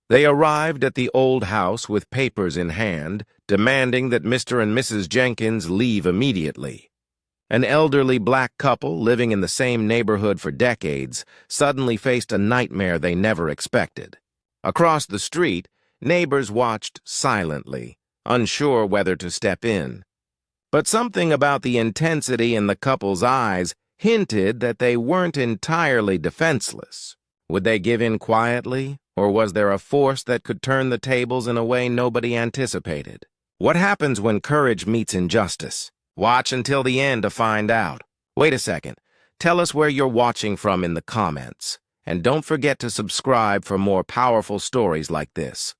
They arrived at the old house with papers in hand, demanding that Mr. and Mrs. Jenkins leave immediately. An elderly black couple living in the same neighborhood for decades suddenly faced a nightmare they never expected. Across the street, neighbors watched silently, unsure whether to step in. But something about the intensity in the couple's eyes hinted that they weren't entirely defenseless. Would they give in quietly, or was there a force that could turn the tables in a way nobody anticipated? What happens when courage meets injustice? Watch until the end to find out. Wait a second. Tell us where you're watching from in the comments. And don't forget to subscribe for more powerful stories like this.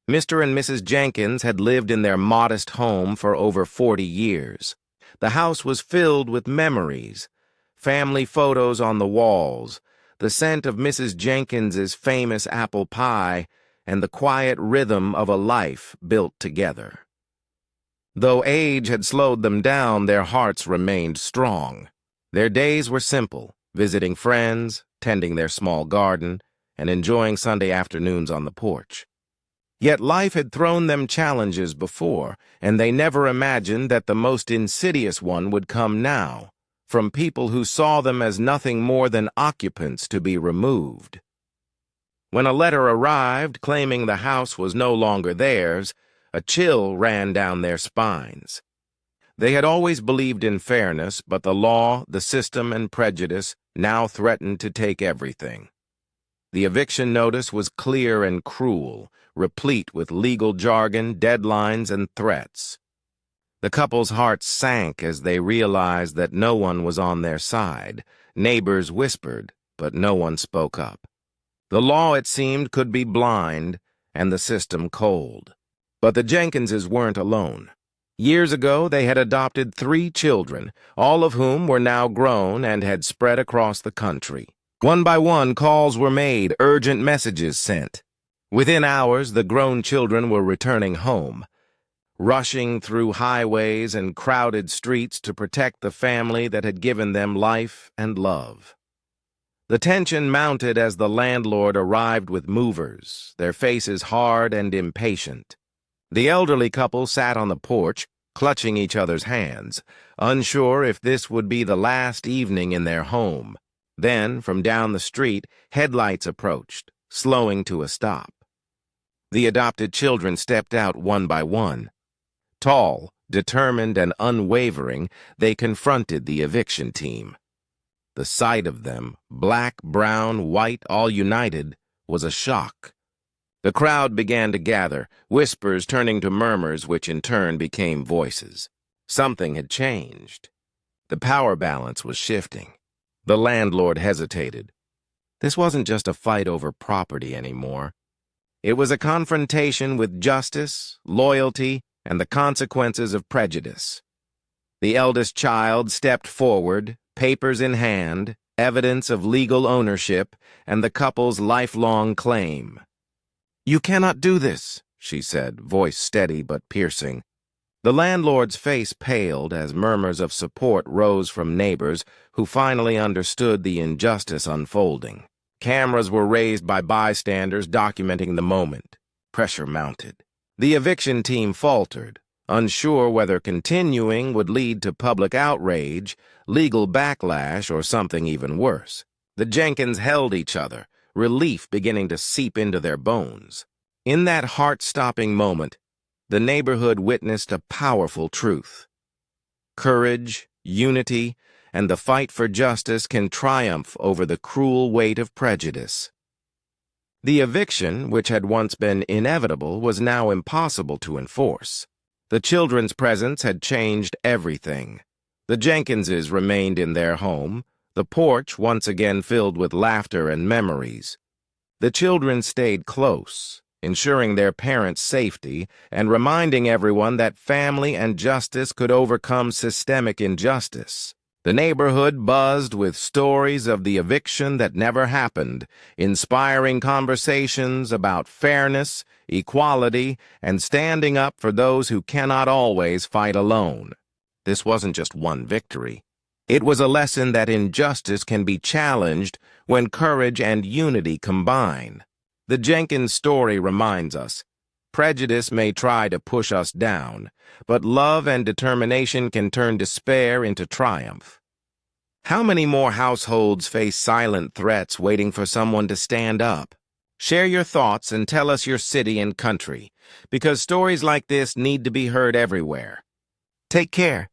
Mr. and Mrs. Jenkins had lived in their modest home for over 40 years. The house was filled with memories, family photos on the walls, the scent of Mrs. Jenkins's famous apple pie, and the quiet rhythm of a life built together. Though age had slowed them down, their hearts remained strong. Their days were simple, visiting friends, tending their small garden, and enjoying Sunday afternoons on the porch. Yet life had thrown them challenges before, and they never imagined that the most insidious one would come now, from people who saw them as nothing more than occupants to be removed. When a letter arrived claiming the house was no longer theirs, a chill ran down their spines. They had always believed in fairness, but the law, the system, and prejudice now threatened to take everything. The eviction notice was clear and cruel, replete with legal jargon, deadlines, and threats. The couple's hearts sank as they realized that no one was on their side. Neighbors whispered, but no one spoke up. The law, it seemed, could be blind, and the system cold. But the Jenkinses weren't alone. Years ago, they had adopted 3 children, all of whom were now grown and had spread across the country. One by one, calls were made, urgent messages sent. Within hours, the grown children were returning home, rushing through highways and crowded streets to protect the family that had given them life and love. The tension mounted as the landlord arrived with movers, their faces hard and impatient. The elderly couple sat on the porch, clutching each other's hands, unsure if this would be the last evening in their home. Then, from down the street, headlights approached, slowing to a stop. The adopted children stepped out one by one. Tall, determined, and unwavering, they confronted the eviction team. The sight of them, black, brown, white, all united, was a shock. The crowd began to gather, whispers turning to murmurs which in turn became voices. Something had changed. The power balance was shifting. The landlord hesitated. This wasn't just a fight over property anymore. It was a confrontation with justice, loyalty, and the consequences of prejudice. The eldest child stepped forward, papers in hand, evidence of legal ownership, and the couple's lifelong claim. "You cannot do this," she said, voice steady but piercing. The landlord's face paled as murmurs of support rose from neighbors who finally understood the injustice unfolding. Cameras were raised by bystanders documenting the moment. Pressure mounted. The eviction team faltered, unsure whether continuing would lead to public outrage, legal backlash, or something even worse. The Jenkins held each other, relief beginning to seep into their bones. In that heart-stopping moment, the neighborhood witnessed a powerful truth. Courage, unity, and the fight for justice can triumph over the cruel weight of prejudice. The eviction, which had once been inevitable, was now impossible to enforce. The children's presence had changed everything. The Jenkinses remained in their home, the porch once again filled with laughter and memories. The children stayed close, ensuring their parents' safety and reminding everyone that family and justice could overcome systemic injustice. The neighborhood buzzed with stories of the eviction that never happened, inspiring conversations about fairness, equality, and standing up for those who cannot always fight alone. This wasn't just one victory. It was a lesson that injustice can be challenged when courage and unity combine. The Jenkins story reminds us, prejudice may try to push us down, but love and determination can turn despair into triumph. How many more households face silent threats waiting for someone to stand up? Share your thoughts and tell us your city and country, because stories like this need to be heard everywhere. Take care.